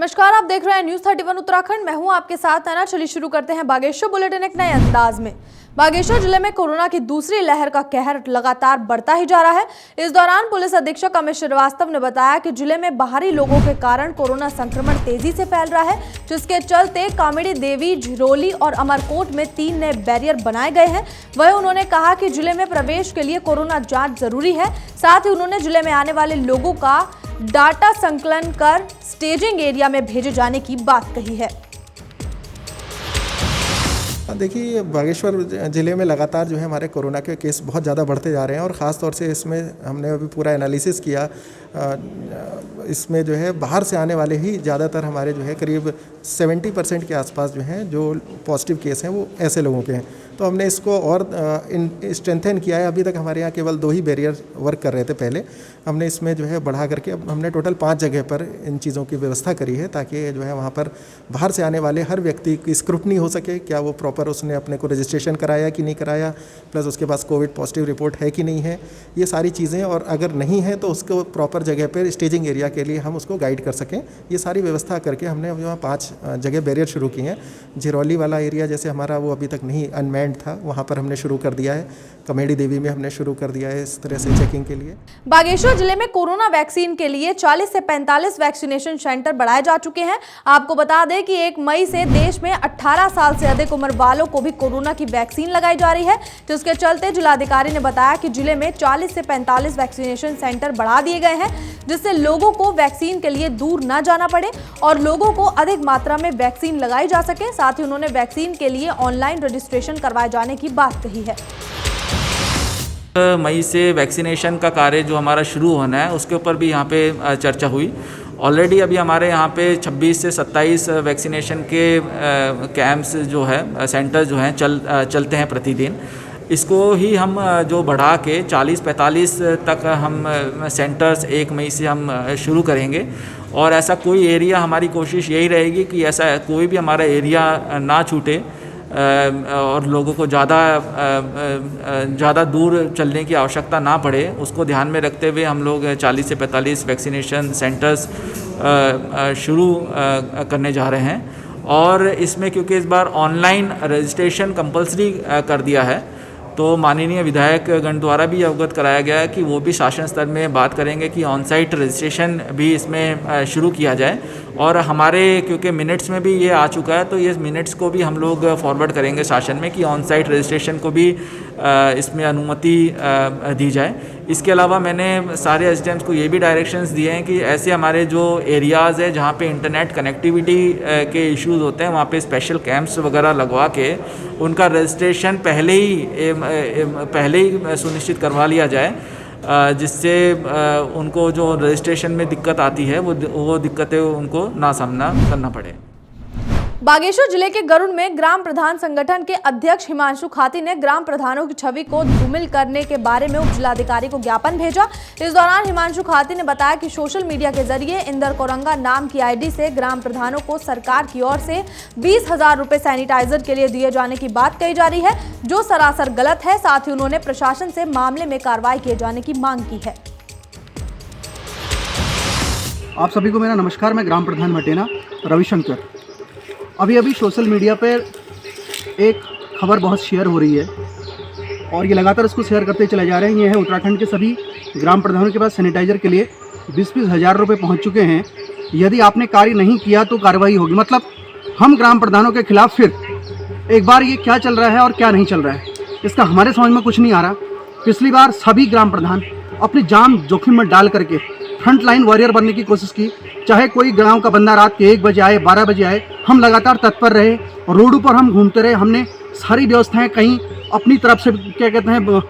नमस्कार, आप देख रहे हैं न्यूज 31 उत्तराखंड। मैं हूं आपके साथ है ना। चलिए शुरू करते हैं बागेश्वर बुलेटिन एक नए अंदाज में। बागेश्वर जिले में कोरोना की दूसरी लहर का कहर लगातार बढ़ता ही जा रहा है। इस दौरान पुलिस अधीक्षक अमित श्रीवास्तव ने बताया कि जिले में बाहरी लोगों के कारण कोरोना संक्रमण तेजी से फैल रहा है, जिसके चलते कामिड़ी देवी, झिरोली और अमरकोट में 3 नए बैरियर बनाए गए हैं। वहीं उन्होंने कहा कि जिले में प्रवेश के लिए कोरोना जांच जरूरी है। साथ ही उन्होंने जिले में आने वाले लोगों का डाटा संकलन कर स्टेजिंग एरिया में भेजे जाने की बात कही है। देखिए, बागेश्वर ज़िले में लगातार जो है हमारे कोरोना के केस बहुत ज़्यादा बढ़ते जा रहे हैं और ख़ास तौर से इसमें हमने अभी पूरा एनालिसिस किया। इसमें जो है बाहर से आने वाले ही ज़्यादातर हमारे जो है करीब 70% के आसपास जो हैं जो पॉजिटिव केस हैं वो ऐसे लोगों के हैं। तो हमने इसको और स्ट्रेंथन किया है। अभी तक हमारे यहाँ केवल 2 ही बैरियर वर्क कर रहे थे पहले। हमने इसमें जो है बढ़ा करके अब हमने टोटल 5 जगह पर इन चीज़ों की व्यवस्था करी है ताकि जो है वहाँ पर बाहर से आने वाले हर व्यक्ति की स्क्रूटनी हो सके, क्या वो प्रॉपर उसने अपने को रजिस्ट्रेशन कराया कि नहीं कराया, प्लस उसके पास कोविड पॉजिटिव रिपोर्ट है कि नहीं है, ये सारी चीज़ें। और अगर नहीं है तो उसको प्रॉपर जगह पर स्टेजिंग एरिया के लिए हम उसको गाइड कर सकें, ये सारी व्यवस्था करके हमने वहाँ 5 जगह बैरियर शुरू किए हैं। झिरोली वाला एरिया जैसे हमारा वो अभी तक नहीं अनमैन्ड था, वहाँ पर हमने शुरू कर दिया है। कामिड़ी देवी में हमने शुरू कर दिया है इस तरह से चेकिंग के लिए। बागेश्वर जिले में कोरोना वैक्सीन के लिए 40 से 45 वैक्सीनेशन सेंटर बढ़ाए जा चुके हैं। आपको बता दें कि 1 मई से देश में 18 साल से अधिक उम्र वालों को भी कोरोना की वैक्सीन लगाई जा रही है, जिसके चलते जिलाधिकारी ने बताया कि जिले में 40 से 45 वैक्सीनेशन सेंटर बढ़ा दिए गए हैं, जिससे लोगों को वैक्सीन के लिए दूर न जाना पड़े और लोगों को अधिक मात्रा में वैक्सीन लगाई जा सके। साथ ही उन्होंने वैक्सीन के लिए ऑनलाइन रजिस्ट्रेशन करवाए जाने की बात कही है। मई से वैक्सीनेशन का कार्य जो हमारा शुरू होना है उसके ऊपर भी यहाँ पे चर्चा हुई। ऑलरेडी अभी हमारे यहाँ पे 26 से 27 वैक्सीनेशन के कैंप्स जो है, सेंटर जो हैं चलते हैं प्रतिदिन। इसको ही हम जो बढ़ा के 40-45 तक हम सेंटर्स 1 मई से हम शुरू करेंगे। और ऐसा कोई एरिया, हमारी कोशिश यही रहेगी कि ऐसा कोई भी हमारा एरिया ना छूटे और लोगों को ज़्यादा दूर चलने की आवश्यकता ना पड़े। उसको ध्यान में रखते हुए हम लोग 40 से 45 वैक्सीनेशन सेंटर्स शुरू करने जा रहे हैं। और इसमें क्योंकि इस बार ऑनलाइन रजिस्ट्रेशन कंपलसरी कर दिया है, तो माननीय विधायक गण द्वारा भी अवगत कराया गया है कि वो भी शासन स्तर में बात करेंगे कि ऑन साइट रजिस्ट्रेशन भी इसमें शुरू किया जाए। और हमारे क्योंकि मिनट्स में भी ये आ चुका है, तो ये मिनट्स को भी हम लोग फॉरवर्ड करेंगे शासन में कि ऑन साइट रजिस्ट्रेशन को भी इसमें अनुमति दी जाए। इसके अलावा मैंने सारे एसडीएम्स को ये भी डायरेक्शंस दिए हैं कि ऐसे हमारे जो एरियाज़ है जहाँ पे इंटरनेट कनेक्टिविटी के इश्यूज़ होते हैं, वहाँ पे स्पेशल कैंप्स वगैरह लगवा के उनका रजिस्ट्रेशन पहले ही सुनिश्चित करवा लिया जाए, जिससे उनको जो रजिस्ट्रेशन में दिक्कत आती है वो दिक्कतें उनको ना सामना करना पड़े। बागेश्वर जिले के गरुड़ में ग्राम प्रधान संगठन के अध्यक्ष हिमांशु खाती ने ग्राम प्रधानों की छवि को धूमिल करने के बारे में उप जिलाधिकारी को ज्ञापन भेजा। इस दौरान हिमांशु खाती ने बताया कि सोशल मीडिया के जरिए इंदर कोरंगा नाम की आईडी से ग्राम प्रधानों को सरकार की ओर से 20,000 रुपए सैनिटाइजर के लिए दिए जाने की बात कही जा रही है, जो सरासर गलत है। साथ ही उन्होंने प्रशासन से मामले में कार्रवाई किए जाने की मांग की है। आप सभी को मेरा नमस्कार। मैं ग्राम प्रधान मटेना रविशंकर। अभी सोशल मीडिया पर एक खबर बहुत शेयर हो रही है और ये लगातार इसको शेयर करते चले जा रहे हैं। ये है उत्तराखंड के सभी ग्राम प्रधानों के पास सैनिटाइजर के लिए 20-20 हज़ार रुपये पहुँच चुके हैं। यदि आपने कार्य नहीं किया तो कार्रवाई होगी। मतलब हम ग्राम प्रधानों के खिलाफ फिर एक बार ये क्या चल रहा है और क्या नहीं चल रहा है, इसका हमारे समझ में कुछ नहीं आ रहा। पिछली बार सभी ग्राम प्रधान अपनी जान जोखिम में डाल करके फ्रंट लाइन वॉरियर बनने की कोशिश की। चाहे कोई गांव का बंदा रात के 1 बजे आए, 12 बजे आए, हम लगातार तत्पर रहे और रोडों पर हम घूमते रहे। हमने सारी व्यवस्थाएं कहीं अपनी तरफ से क्या कहते हैं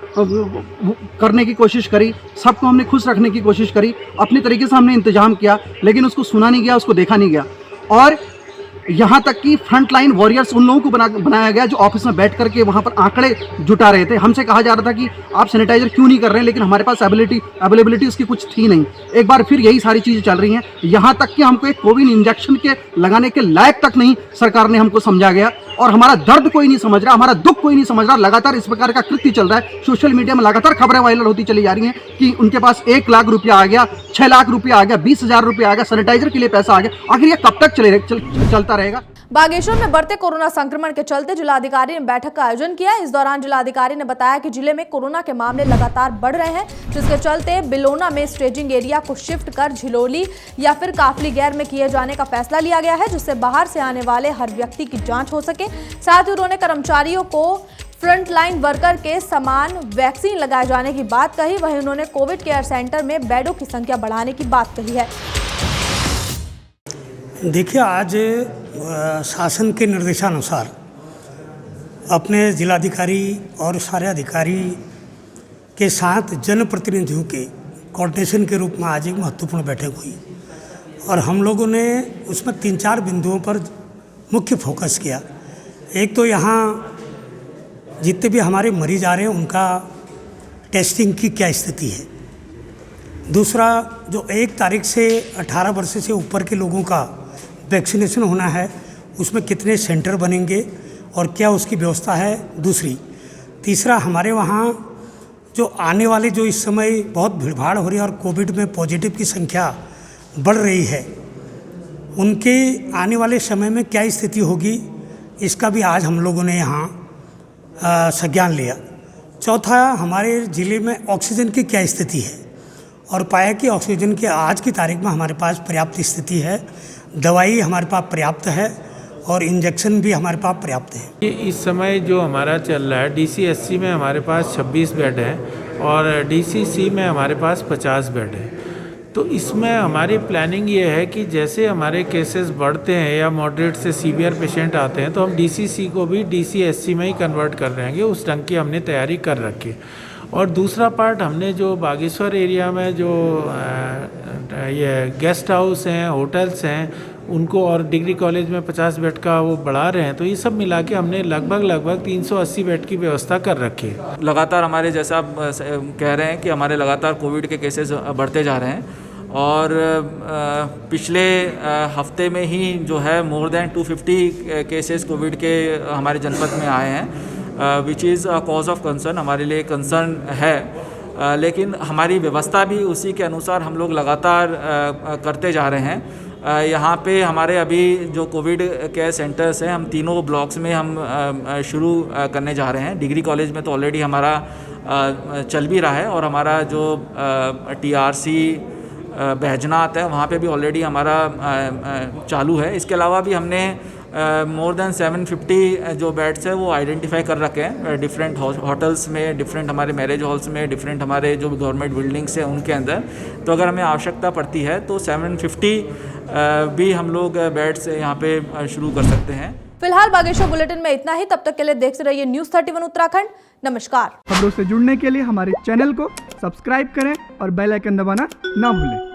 करने की कोशिश करी, सबको हमने खुश रखने की कोशिश करी, अपनी तरीके से हमने इंतजाम किया, लेकिन उसको सुना नहीं गया, उसको देखा नहीं गया। और यहाँ तक कि फ्रंट लाइन वॉरियर्स उन लोगों को बनाया गया जो ऑफिस में बैठ करके वहाँ पर आंकड़े जुटा रहे थे। हमसे कहा जा रहा था कि आप सैनिटाइजर क्यों नहीं कर रहे हैं, लेकिन हमारे पास अवेलेबिलिटी उसकी कुछ थी नहीं। एक बार फिर यही सारी चीज़ें चल रही हैं। यहाँ तक कि हमको एक कोविड इंजेक्शन के लगाने के लायक तक नहीं सरकार ने हमको समझा गया। और हमारा दर्द कोई नहीं समझ रहा, हमारा दुख कोई नहीं समझ रहा। लगातार इस प्रकार का कृत्य चल रहा है। सोशल मीडिया में लगातार खबरें वायरल होती चली जा रही हैं कि उनके पास 1 लाख रुपया आ गया, 6 लाख रुपया आ गया, 20,000 रुपया आ गया, सैनिटाइजर के लिए पैसा आ गया। आखिर ये कब तक चलता रहेगा? बागेश्वर में बढ़ते कोरोना संक्रमण के चलते जिलाधिकारी ने बैठक का आयोजन किया। इस दौरान जिलाधिकारी ने बताया कि जिले में कोरोना के मामले लगातार बढ़ रहे हैं, जिसके चलते बिलोना में स्टेजिंग एरिया को शिफ्ट कर झिलोली या फिर काफली गैर में किए जाने का फैसला लिया गया है, जिससे बाहर से आने वाले हर व्यक्ति की जांच हो सके। साथ ही उन्होंने कर्मचारियों को फ्रंटलाइन वर्कर के समान वैक्सीन लगाए जाने की बात कही। वहीं उन्होंने कोविड केयर सेंटर में बेडों की संख्या बढ़ाने की बात कही है। देखिए, आज शासन के निर्देशानुसार अपने जिलाधिकारी और सारे अधिकारी के साथ जनप्रतिनिधियों के कोऑर्डिनेशन के रूप में आज एक महत्वपूर्ण बैठक हुई और हम लोगों ने उसमें 3-4 बिंदुओं पर मुख्य फोकस किया। एक तो यहाँ जितने भी हमारे मरीज आ रहे हैं उनका टेस्टिंग की क्या स्थिति है। दूसरा, जो 1 तारीख से 18 वर्ष से ऊपर के लोगों का वैक्सीनेशन होना है उसमें कितने सेंटर बनेंगे और क्या उसकी व्यवस्था है। दूसरी, तीसरा, हमारे वहाँ जो आने वाले जो इस समय बहुत भीड़भाड़ हो रही है और कोविड में पॉजिटिव की संख्या बढ़ रही है, उनके आने वाले समय में क्या स्थिति होगी, इसका भी आज हम लोगों ने यहाँ संज्ञान लिया। चौथा, हमारे ज़िले में ऑक्सीजन की क्या स्थिति है और पाया कि ऑक्सीजन की आज की तारीख में हमारे पास पर्याप्त स्थिति है, दवाई हमारे पास पर्याप्त है और इंजेक्शन भी हमारे पास पर्याप्त है। इस समय जो हमारा चल रहा है, DCSC में हमारे पास 26 बेड हैं और DCC में हमारे पास 50 बेड हैं। तो इसमें हमारी प्लानिंग ये है कि जैसे हमारे केसेस बढ़ते हैं या मॉडरेट से सीवियर पेशेंट आते हैं तो हम DCC को भी DCSC में ही कन्वर्ट कर रहेंगे। उस ढंग की हमने तैयारी कर रखी। और दूसरा पार्ट, हमने जो बागेश्वर एरिया में जो ये गेस्ट हाउस हैं, होटल्स हैं, उनको और डिग्री कॉलेज में 50 बेड का वो बढ़ा रहे हैं। तो ये सब मिला के हमने लगभग 380 बेड की व्यवस्था कर रखी है। लगातार हमारे, जैसा आप कह रहे हैं कि हमारे लगातार कोविड के केसेस बढ़ते जा रहे हैं और पिछले हफ्ते में ही जो है मोर देन 250 केसेस कोविड के हमारे जनपद में आए हैं, which is a cause of concern, हमारे लिए कंसर्न है। लेकिन हमारी व्यवस्था भी उसी के अनुसार हम लोग लगातार करते जा रहे हैं। यहाँ पे हमारे अभी जो कोविड केयर सेंटर्स हैं, हम तीनों ब्लॉक्स में हम शुरू करने जा रहे हैं। डिग्री कॉलेज में तो ऑलरेडी हमारा चल भी रहा है और हमारा जो TRC बैजनाथ है वहाँ पे भी ऑलरेडी हमारा चालू है। इसके अलावा भी हमने मोर देन 750 जो बेड्स है वो आइडेंटिफाई कर रखे हैं डिफरेंट होटल्स में, डिफरेंट हमारे मैरिज हॉल्स में, डिफरेंट हमारे जो गवर्नमेंट बिल्डिंग्स हैं उनके अंदर। तो अगर हमें आवश्यकता पड़ती है तो 750 भी हम लोग बेड्स यहाँ पे शुरू कर सकते हैं। फिलहाल बागेश्वर बुलेटिन में इतना ही। तब तक के लिए देखते रहिए न्यूज़ 31 उत्तराखंड। नमस्कार। खबरों से जुड़ने के लिए हमारे चैनल को सब्सक्राइब करें और बेल आइकन दबाना ना भूलें।